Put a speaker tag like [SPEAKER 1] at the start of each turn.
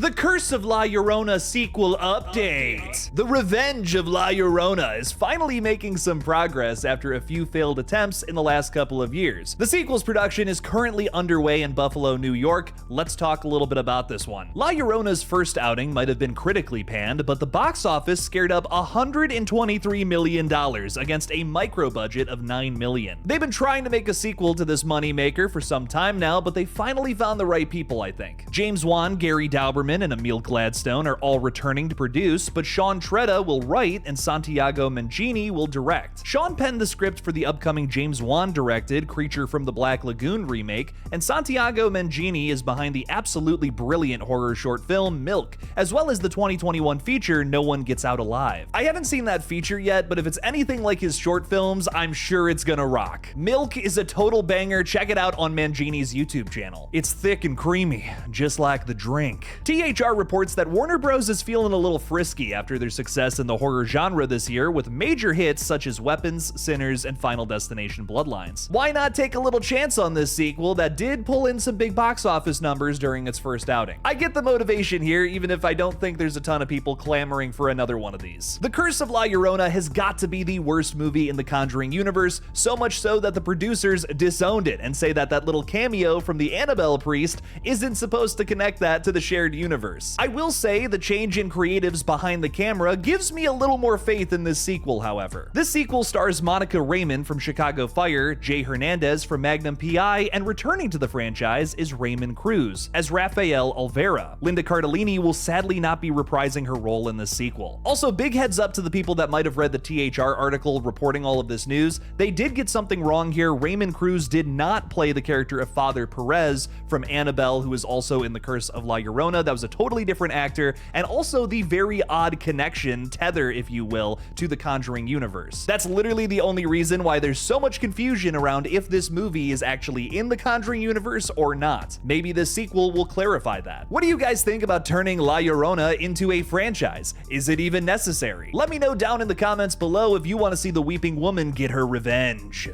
[SPEAKER 1] The Curse of La Llorona sequel update. The Revenge of La Llorona is finally making some progress after a few failed attempts in the last couple of years. The sequel's production is currently underway in Buffalo, New York. Let's talk a little bit about this one. La Llorona's first outing might have been critically panned, but the box office scared up $123 million against a micro budget of $9 million. They've been trying to make a sequel to this moneymaker for some time now, but they finally found the right people, I think. James Wan, Gary Dauberman, and Emil Gladstone are all returning to produce, but Sean Tretta will write and Santiago Mangini will direct. Sean penned the script for the upcoming James Wan-directed Creature from the Black Lagoon remake, and Santiago Mangini is behind the absolutely brilliant horror short film Milk, as well as the 2021 feature No One Gets Out Alive. I haven't seen that feature yet, but if it's anything like his short films, I'm sure it's gonna rock. Milk is a total banger. Check it out on Mangini's YouTube channel. It's thick and creamy, just like the drink. THR reports that Warner Bros. Is feeling a little frisky after their success in the horror genre this year with major hits such as Weapons, Sinners, and Final Destination Bloodlines. Why not take a little chance on this sequel that did pull in some big box office numbers during its first outing? I get the motivation here, even if I don't think there's a ton of people clamoring for another one of these. The Curse of La Llorona has got to be the worst movie in the Conjuring universe, so much so that the producers disowned it and say that that little cameo from the Annabelle priest isn't supposed to connect that to the shared universe. I will say the change in creatives behind the camera gives me a little more faith in this sequel, however. This sequel stars Monica Raymond from Chicago Fire, Jay Hernandez from Magnum P.I., and returning to the franchise is Raymond Cruz as Rafael Olvera. Linda Cardellini will sadly not be reprising her role in this sequel. Also, big heads up to the people that might have read the THR article reporting all of this news. They did get something wrong here. Raymond Cruz did not play the character of Father Perez from Annabelle, who is also in The Curse of La Llorona. That was a totally different actor, and also the very odd connection, tether if you will, to the Conjuring universe. That's literally the only reason why there's so much confusion around if this movie is actually in the Conjuring universe or not. Maybe this sequel will clarify that. What do you guys think about turning La Llorona into a franchise? Is it even necessary? Let me know down in the comments below if you want to see the Weeping Woman get her revenge.